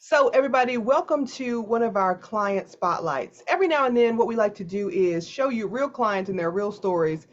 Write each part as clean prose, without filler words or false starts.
So everybody, welcome to one of our client spotlights. Every now and then what we like to do is show you real clients and their real stories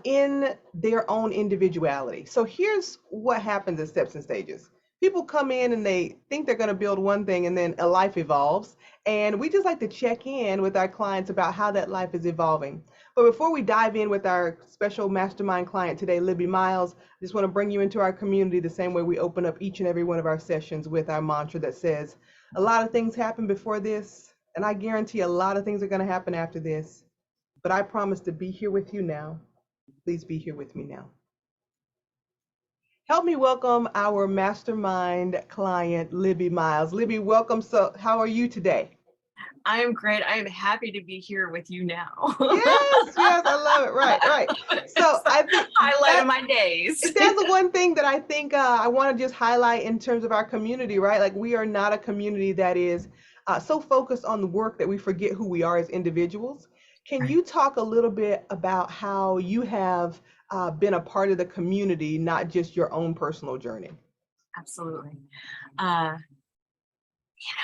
in their own individuality. So here's what happens at Steps and Stages. People come in and they think they're going to build one thing and then a life evolves. And we just like to check in with our clients about how that life is evolving. But before we dive in with our special mastermind client today, Libby Miles, I just want to bring you into our community the same way we open up each and every one of our sessions with our mantra that says, a lot of things happen before this, and I guarantee a lot of things are going to happen after this. But I promise to be here with you now. Please be here with me now. Help me welcome our mastermind client, Libby Miles. Libby, welcome. So how are you today? I am great. I am happy to be here with you now. Yes, I love it. Right. So I think highlight of my days. That's the one thing that I think I want to just highlight in terms of our community, right? Like we are not a community that is so focused on the work that we forget who we are as individuals. Can you talk a little bit about how you have been a part of the community, not just your own personal journey? Absolutely.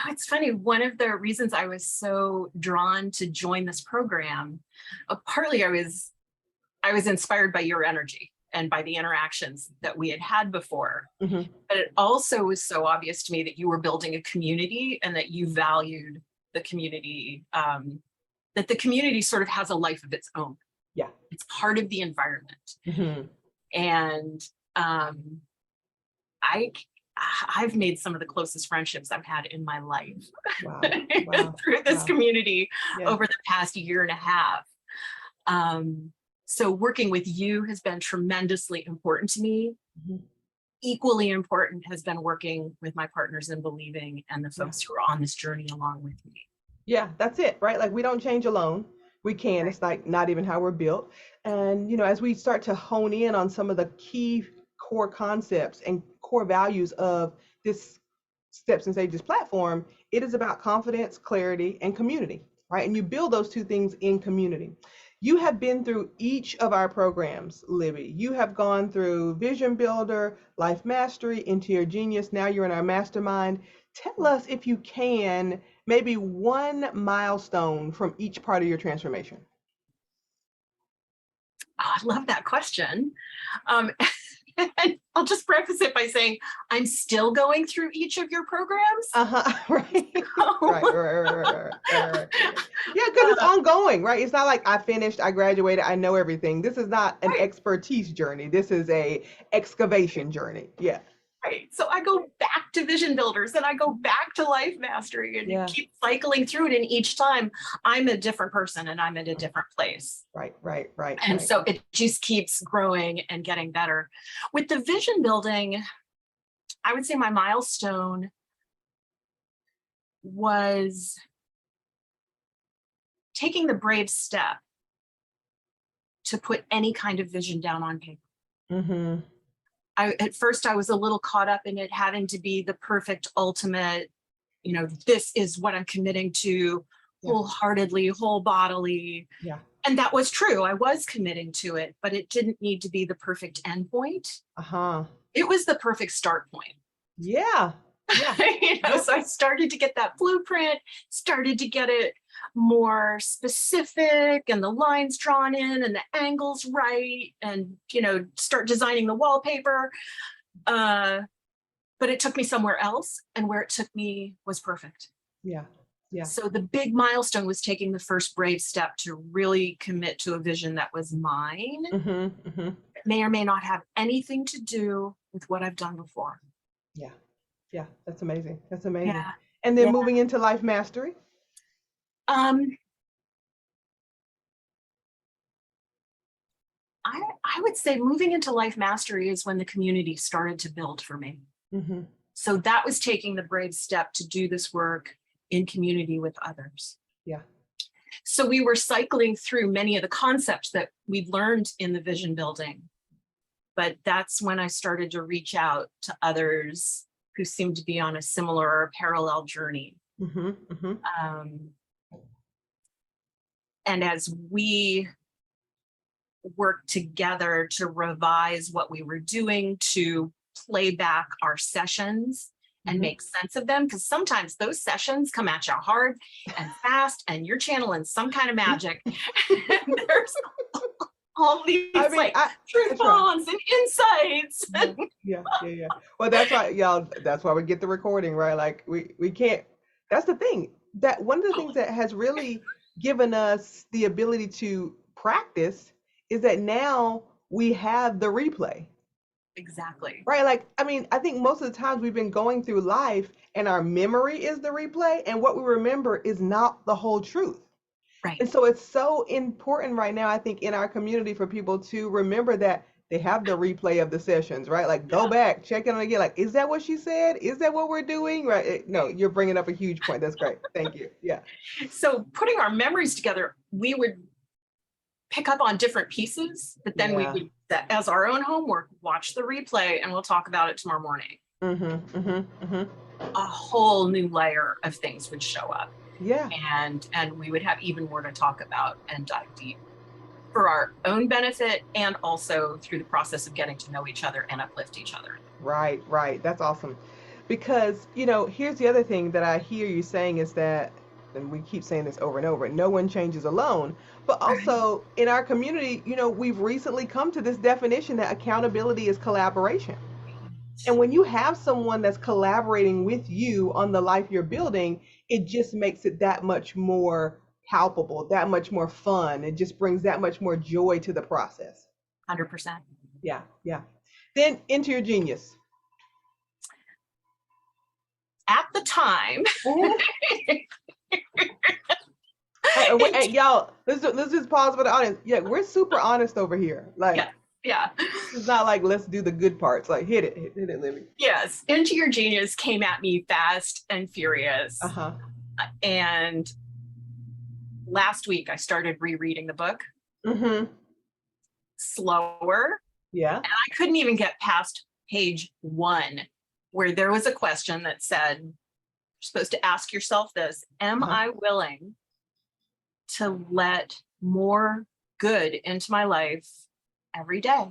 It's funny. One of the reasons I was so drawn to join this program, partly I was inspired by your energy and by the interactions that we had had before. Mm-hmm. But it also was so obvious to me that you were building a community and that you valued the community, that the community sort of has a life of its own. Yeah. It's part of the environment. Mm-hmm. And I've made some of the closest friendships I've had in my life through this community over the past year and a half. So working with you has been tremendously important to me. Mm-hmm. Equally important has been working with my partners in believing and the folks who are on this journey along with me. Yeah, that's it, right? Like we don't change alone. We can. It's like not even how we're built. And, as we start to hone in on some of the key core concepts and core values of this Steps and Stages platform, it is about confidence, clarity, and community, right? And you build those two things in community. You have been through each of our programs, Libby. You have gone through Vision Builder, Life Mastery, Into Your Genius. Now you're in our mastermind. Tell us, if you can, maybe one milestone from each part of your transformation. Oh, I love that question. And I'll just preface it by saying I'm still going through each of your programs. Right. Right. Yeah, because it's ongoing, right? It's not like I finished, I graduated, I know everything. This is not an expertise journey. This is a excavation journey. Yeah. Right. So I go back to Vision Builders and I go back to Life Mastery and you keep cycling through it. And each time I'm a different person and I'm in a different place. Right. And so it just keeps growing and getting better. With the vision building, I would say my milestone was taking the brave step to put any kind of vision down on paper. Mm-hmm. At first I was a little caught up in it having to be the perfect ultimate, this is what I'm committing to wholeheartedly, whole bodily. Yeah. And that was true. I was committing to it, but it didn't need to be the perfect endpoint. It was the perfect start point. Yeah. So I started to get that blueprint, started to get it more specific and the lines drawn in and the angles right and, start designing the wallpaper. But it took me somewhere else, and where it took me was perfect. Yeah. So the big milestone was taking the first brave step to really commit to a vision that was mine. It may or may not have anything to do with what I've done before. Yeah, that's amazing. Yeah. And then moving into Life Mastery. I would say moving into Life Mastery is when the community started to build for me. Mm-hmm. So that was taking the brave step to do this work in community with others. Yeah. So we were cycling through many of the concepts that we'd learned in the vision building, but that's when I started to reach out to others who seemed to be on a similar or parallel journey. And as we worked together to revise what we were doing, to play back our sessions and make sense of them. Because sometimes those sessions come at you hard and fast, and you're channeling some kind of magic. And there's all these I mean, like truth I try. bombs and insights. Yeah. Well, that's why, y'all, that's why we get the recording, right? Like we can't, that's the thing. That one of the things that has really given us the ability to practice is that now we have the replay. Exactly. Right. Like, I mean, I think most of the times we've been going through life and our memory is the replay, and what we remember is not the whole truth. Right. And so it's so important right now, I think, in our community for people to remember that they have the replay of the sessions, right? Like, go back, check it on again. Like, is that what she said? Is that what we're doing? Right. No, you're bringing up a huge point. That's great. Thank you. Yeah. So putting our memories together, we would pick up on different pieces, but then we would, as our own homework, watch the replay, and we'll talk about it tomorrow morning. A whole new layer of things would show up. Yeah. And we would have even more to talk about and dive deep for our own benefit, and also through the process of getting to know each other and uplift each other. Right. That's awesome. Because, here's the other thing that I hear you saying is that, and we keep saying this over and over, no one changes alone. But also in our community, we've recently come to this definition that accountability is collaboration. And when you have someone that's collaborating with you on the life you're building, it just makes it that much more palpable, that much more fun. It just brings that much more joy to the process. 100%. Yeah. Then into your genius. At the time, Hey, y'all, let's just pause for the audience. Yeah, we're super honest over here. Like, yeah. It's not like, let's do the good parts. Like, hit it, Libby. Yes, Into Your Genius came at me fast and furious. And last week I started rereading the book. Slower. Yeah. And I couldn't even get past page 1, where there was a question that said, you're supposed to ask yourself this: am I willing to let more good into my life every day?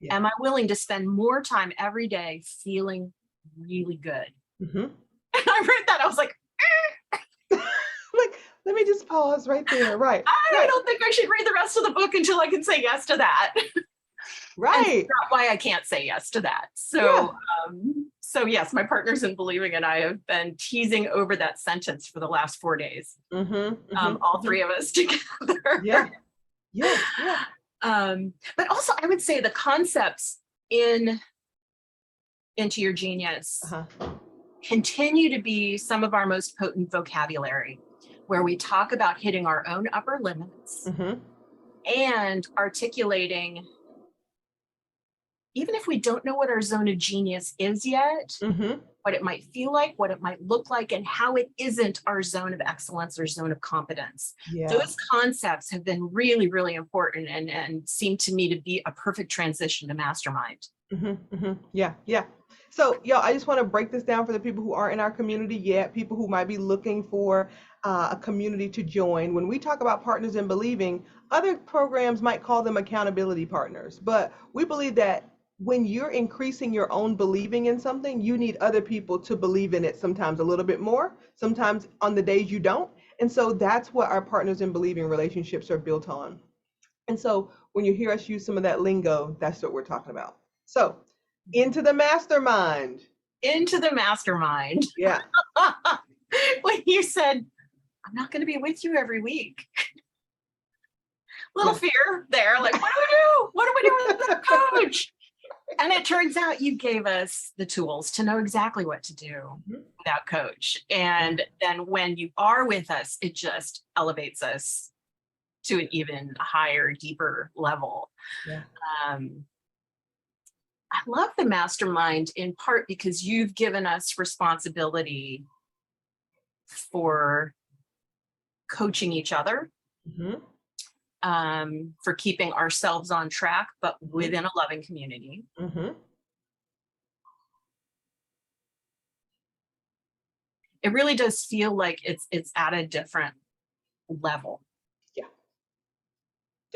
Yeah. Am I willing to spend more time every day feeling really good? And I read that, I was like, like, let me just pause right there. Right. I don't think I should read the rest of the book until I can say yes to that. Right. And that's why I can't say yes to that. So, so yes, my partners in Believing and I have been teasing over that sentence for the last 4 days. All 3 of us together. Yeah. But also, I would say the concepts Into Your Genius continue to be some of our most potent vocabulary, where we talk about hitting our own upper limits and articulating, even if we don't know what our zone of genius is yet, what it might feel like, what it might look like, and how it isn't our zone of excellence or zone of competence. Those concepts have been really, really important and seem to me to be a perfect transition to mastermind. Yeah. So, I just want to break this down for the people who aren't in our community yet, people who might be looking for a community to join. When we talk about Partners in Believing, other programs might call them accountability partners, but we believe that when you're increasing your own believing in something, you need other people to believe in it, sometimes a little bit more, sometimes on the days you don't. And so that's what our Partners in Believing relationships are built on. And so when you hear us use some of that lingo, that's what we're talking about. So into the mastermind. Yeah. When you said, I'm not going to be with you every week. Little fear there, like, what do we do? What do we do with the coach? And it turns out you gave us the tools to know exactly what to do without coach. And then when you are with us, it just elevates us to an even higher, deeper level. I love the mastermind in part because you've given us responsibility for coaching each other, for keeping ourselves on track, but within a loving community. It really does feel like it's at a different level.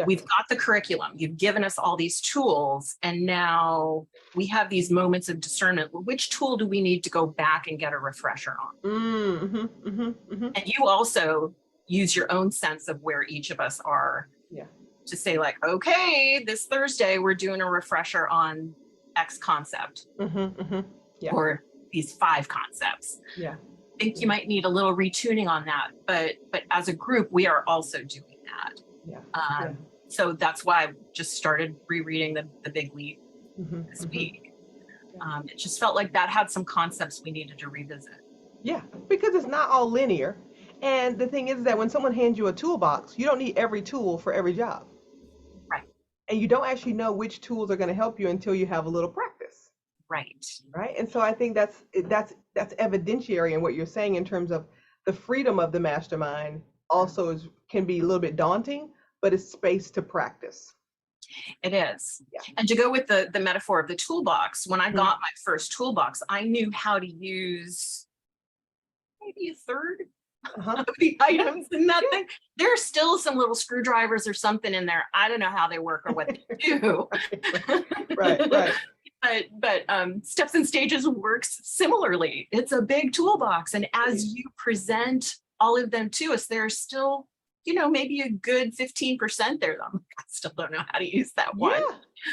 we've Definitely. got the curriculum, you've given us all these tools, and now we have these moments of discernment. Which tool do we need to go back and get a refresher on? Mm-hmm, mm-hmm, mm-hmm. And you also use your own sense of where each of us are Yeah. to say, like, okay, this Thursday we're doing a refresher on X concept, Mm-hmm, mm-hmm. Yeah. or these 5 concepts. Yeah. I think you might need a little retuning on that, but as a group, we are also doing that. Yeah. Yeah. So that's why I just started rereading the Big Leap Mm-hmm, this mm-hmm. week. It just felt like that had some concepts we needed to revisit. Yeah, because it's not all linear. And the thing is that when someone hands you a toolbox, you don't need every tool for every job. Right. And you don't actually know which tools are going to help you until you have a little practice. Right. Right. And so I think that's evidentiary in what you're saying in terms of the freedom of the mastermind also can be a little bit daunting, but it's space to practice. It is. Yeah. And to go with the metaphor of the toolbox, when I Mhm. got my first toolbox, I knew how to use maybe a third Uh-huh. of the items in that Yeah. thing. There are still some little screwdrivers or something in there. I don't know how they work or what they do. Right, right. But Steps and Stages works similarly. It's a big toolbox, and as you present all of them to us, there's still, maybe a good 15% there. I still don't know how to use that Yeah. one.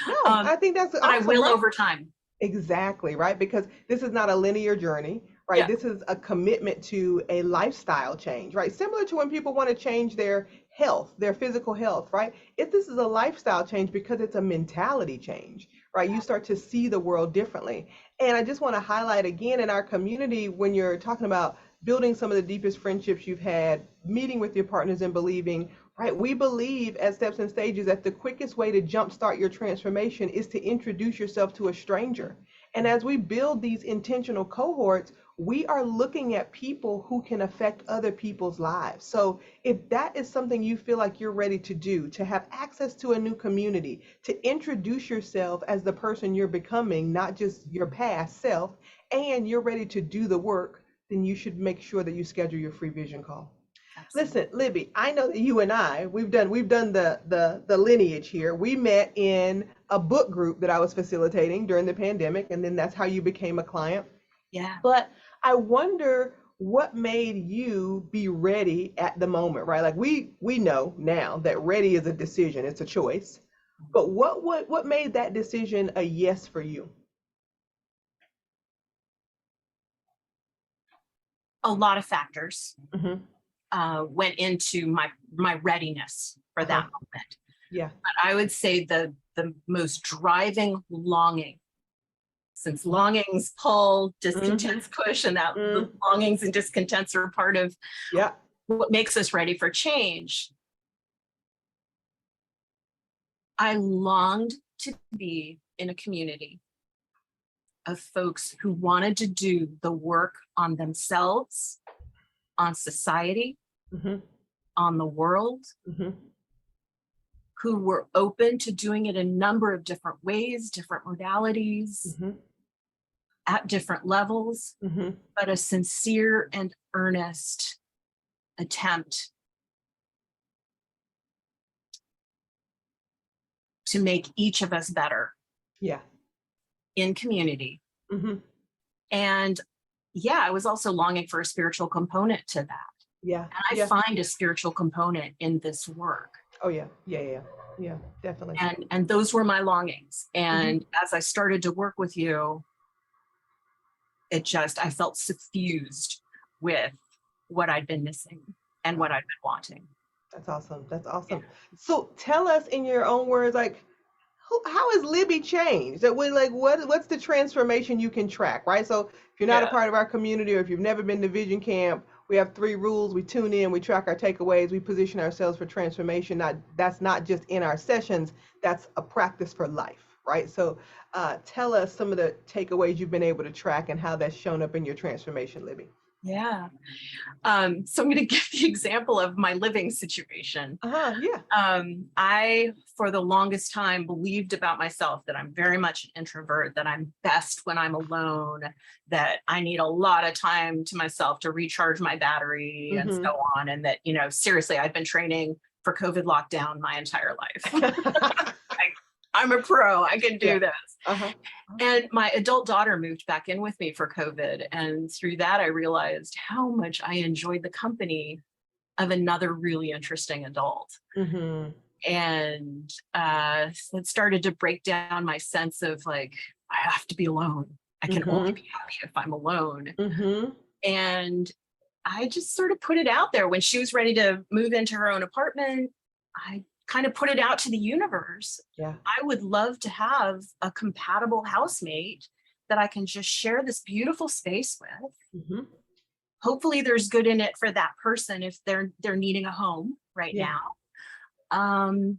No, Um, I think that's but I awesome, will right? over time. Exactly, right? Because this is not a linear journey, right? Yeah. This is a commitment to a lifestyle change, right? Similar to when people want to change their health, their physical health, right? If this is a lifestyle change because it's a mentality change, right? You start to see the world differently. And I just want to highlight again in our community when you're talking about building some of the deepest friendships you've had, meeting with your partners and believing, right? We believe at Steps and Stages that the quickest way to jumpstart your transformation is to introduce yourself to a stranger. And as we build these intentional cohorts, we are looking at people who can affect other people's lives. So if that is something you feel like you're ready to do, to have access to a new community, to introduce yourself as the person you're becoming, not just your past self, and you're ready to do the work, then you should make sure that you schedule your free vision call. Absolutely. Listen, Libby, I know that you and I, we've done the lineage here. We met in a book group that I was facilitating during the pandemic, and then that's how you became a client. Yeah. But I wonder what made you be ready at the moment, right? Like we know now that ready is a decision, it's a choice. But what made that decision a yes for you? A lot of factors Hmm. went into my readiness for Uh-huh. that moment. Yeah. But I would say the most driving longing, since longings pull, discontents push, and that the Mm. longings and discontents are part of Yeah. what makes us ready for change. I longed to be in a community of folks who wanted to do the work on themselves, on society, Hmm. on the world, Hmm. who were open to doing it a number of different ways, different modalities, Hmm. at different levels, Hmm. but a sincere and earnest attempt to make each of us better Yeah. in community. Hmm. And yeah, I was also longing for a spiritual component to that. Yeah. And I Yeah. find a spiritual component in this work. Oh yeah. Yeah. Yeah. Yeah. Definitely. And those were my longings. Hmm. And as I started to work with you, I felt suffused with what I'd been missing and what I'd been wanting. That's awesome. That's Yeah. awesome. So tell us in your own words, like, how has Libby changed? That when, like, what's the transformation you can track, right? So if you're not a Yeah. part of our community or if you've never been to Vision Camp, we have 3 rules. We tune in, we track our takeaways, we position ourselves for transformation. That's not just in our sessions, that's a practice for life, right? So tell us some of the takeaways you've been able to track and how that's shown up in your transformation, Libby. Yeah. So I'm going to give the example of my living situation. Yeah. I, for the longest time, believed about myself that I'm very much an introvert, that I'm best when I'm alone, that I need a lot of time to myself to recharge my battery and Mm-hmm. so on. And that, seriously, I've been training for COVID lockdown my entire life. I'm a pro, I can do this. Uh-huh. And my adult daughter moved back in with me for COVID. And through that, I realized how much I enjoyed the company of another really interesting adult. Mm-hmm. And it started to break down my sense of like, I have to be alone. I can only be happy if I'm alone. Mm-hmm. And I just sort of put it out there. When she was ready to move into her own apartment, I kind of put it out to the universe. Yeah. I would love to have a compatible housemate that I can just share this beautiful space with. Mm-hmm. Hopefully there's good in it for that person if they're needing a home right Yeah. now.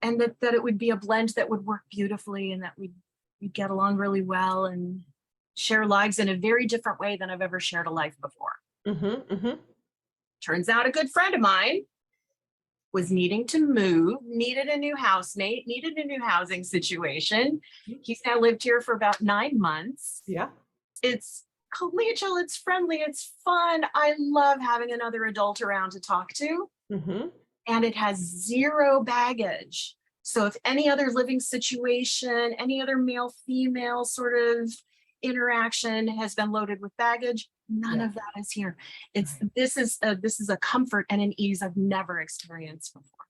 And that it would be a blend that would work beautifully and that we'd get along really well and share lives in a very different way than I've ever shared a life before. Mm-hmm. Mm-hmm. Turns out a good friend of mine was needing to move, needed a new housemate, needed a new housing situation. He's now lived here for about 9 months. Yeah. It's collegial, it's friendly, it's fun. I love having another adult around to talk to. Mm-hmm. And it has zero baggage. So if any other living situation, any other male-female sort of interaction has been loaded with baggage, none of that is here. This is a comfort and an ease I've never experienced before.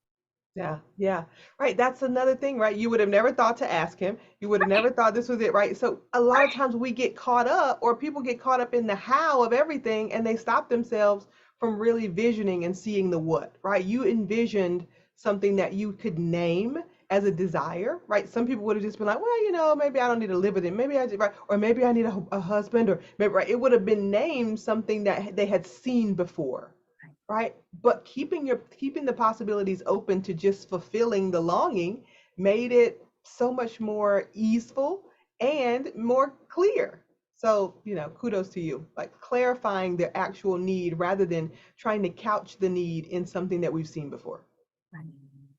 Yeah, yeah. Right. That's another thing, right? You would have never thought to ask him. You would have never thought this was it, right? So a lot of times we get caught up, or people get caught up in the how of everything, and they stop themselves from really visioning and seeing the what, right? You envisioned something that you could name as a desire, right? Some people would have just been like, well, maybe I don't need to live with him. Maybe I just, right? Or maybe I need a husband, or maybe, right? It would have been named something that they had seen before, right? But keeping the possibilities open to just fulfilling the longing made it so much more easeful and more clear. So, kudos to you, like clarifying the actual need rather than trying to couch the need in something that we've seen before. Right.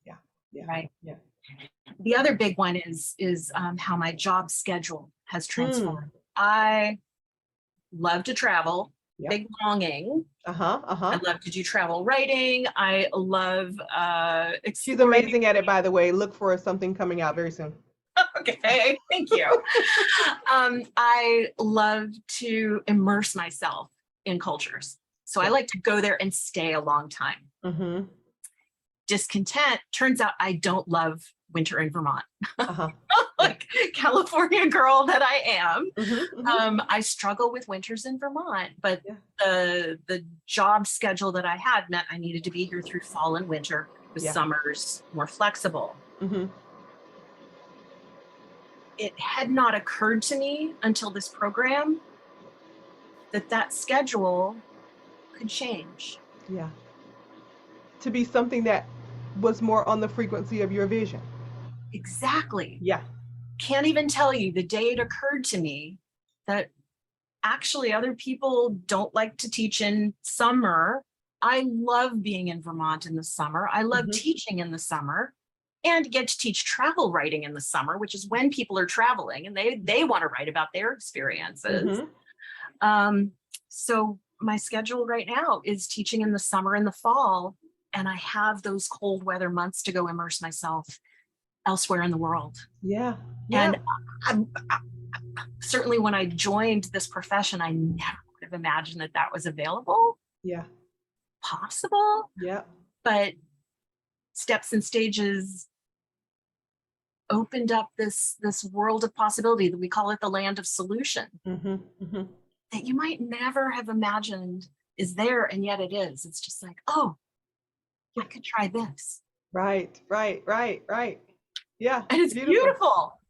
Yeah. Yeah. Right. Yeah. The other big one is how my job schedule has transformed. I love to travel. Yep. Big longing. I love to do travel writing. I love She's amazing at it, by the way. Look for something coming out very soon. Okay, thank you. I love to immerse myself in cultures. So I like to go there and stay a long time. Mm-hmm. Discontent, turns out I don't love winter in Vermont. Uh-huh. Like California girl that I am. Mm-hmm, mm-hmm. I struggle with winters in Vermont, but the job schedule that I had meant I needed to be here through fall and winter, with summers more flexible. Mm-hmm. It had not occurred to me until this program that schedule could change. Yeah. To be something that was more on the frequency of your vision. Exactly. Yeah. Can't even tell you the day it occurred to me that actually other people don't like to teach in summer. I love being in Vermont in the summer. I love teaching in the summer and get to teach travel writing in the summer, which is when people are traveling and they want to write about their experiences. So my schedule right now is teaching in the summer and the fall, and I have those cold weather months to go immerse myself elsewhere in the world. Yeah. And I certainly when I joined this profession, I never would have imagined that was available. Yeah. Possible. Yeah. But steps and stages opened up this world of possibility that we call it the land of solution. That you might never have imagined is there, and yet it is. It's just like, oh, I could try this. Right. Yeah. And it's beautiful.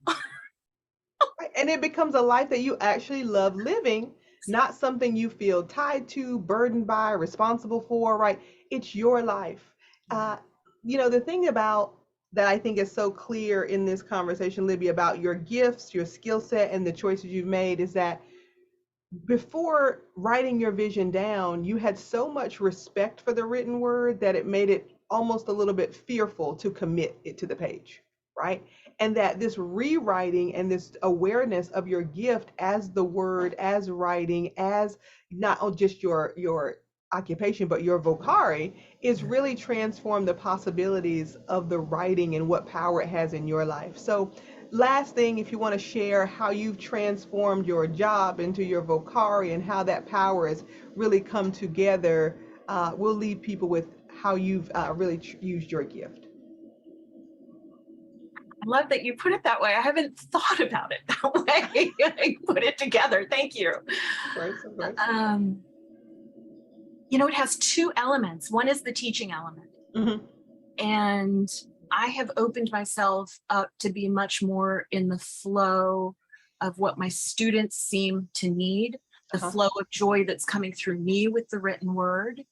And it becomes a life that you actually love living, not something you feel tied to, burdened by, responsible for, right? It's your life. The thing about that I think is so clear in this conversation, Libby, about your gifts, your skill set, and the choices you've made is that before writing your vision down, you had so much respect for the written word that it made it almost a little bit fearful to commit it to the page, right? And that this rewriting and this awareness of your gift as the word, as writing, as not just your occupation, but your vocari is really transform the possibilities of the writing and what power it has in your life. So last thing, if you want to share how you've transformed your job into your vocari and how that power has really come together, we'll leave people with how you've really used your gift. I love that you put it that way. I haven't thought about it that way. I put it together. Thank you. Of course, of course. You know, it has two elements. One is the teaching element. Mm-hmm. And I have opened myself up to be much more in the flow of what my students seem to need, the flow of joy that's coming through me with the written word,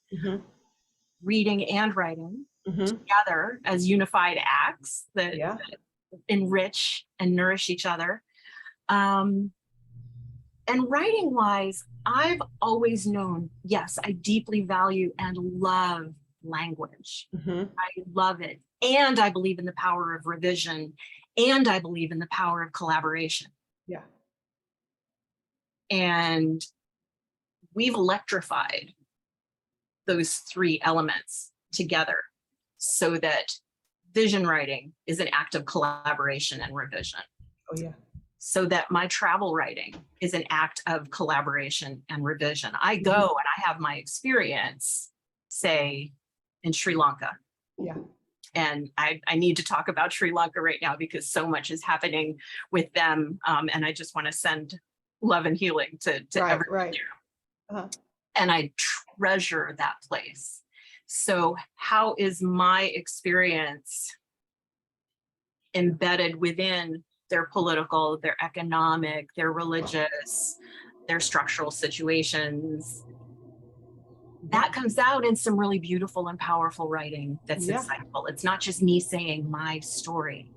reading and writing together as unified acts that enrich and nourish each other. And writing wise, I've always known, yes, I deeply value and love language. I love it. And I believe in the power of revision. And I believe in the power of collaboration. Yeah. And we've electrified those three elements together so that vision writing is an act of collaboration and revision. Oh, yeah. So that my travel writing is an act of collaboration and revision. I go and I have my experience, say, in Sri Lanka. Yeah. And I need to talk about Sri Lanka right now because so much is happening with them. And I just want to send love and healing to everyone there. And I treasure that place. So how is my experience embedded within their political, their economic, their religious, their structural situations? That comes out in some really beautiful and powerful writing that's insightful. It's not just me saying my story.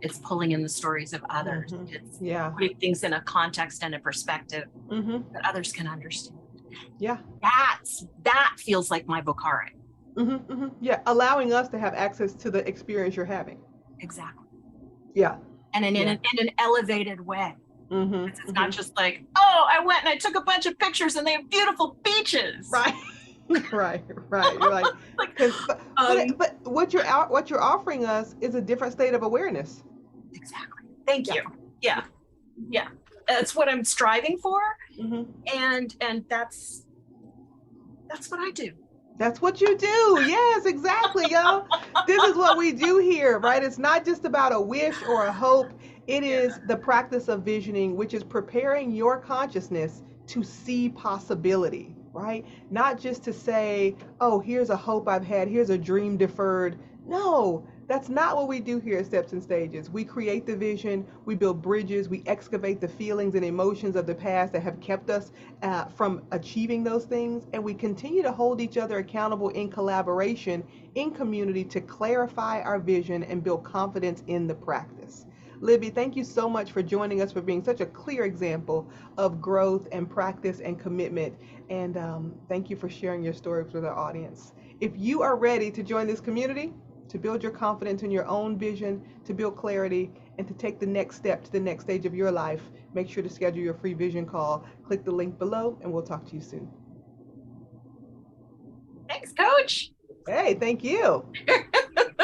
It's pulling in the stories of others. It's putting things in a context and a perspective that others can understand. Yeah. That feels like my vocari. Yeah, allowing us to have access to the experience you're having. Exactly. Yeah. And in an elevated way. It's not just like, oh, I went and I took a bunch of pictures and they have beautiful beaches. Right. right. You're like, but what you're offering us is a different state of awareness. Exactly. Thank you. Yeah. That's what I'm striving for, and that's what I do. That's what you do. Yes, exactly, yo. This is what we do here, right? It's not just about a wish or a hope. It is the practice of visioning, which is preparing your consciousness to see possibility, right? Not just to say, oh, here's a hope I've had, here's a dream deferred. No, that's not what we do here at Steps and Stages. We create the vision, we build bridges, we excavate the feelings and emotions of the past that have kept us from achieving those things, and we continue to hold each other accountable in collaboration, in community, to clarify our vision and build confidence in the practice. Libby, thank you so much for joining us, for being such a clear example of growth and practice and commitment. And thank you for sharing your stories with our audience. If you are ready to join this community, to build your confidence in your own vision, to build clarity, and to take the next step to the next stage of your life, make sure to schedule your free vision call. Click the link below, and we'll talk to you soon. Thanks, Coach. Hey, thank you.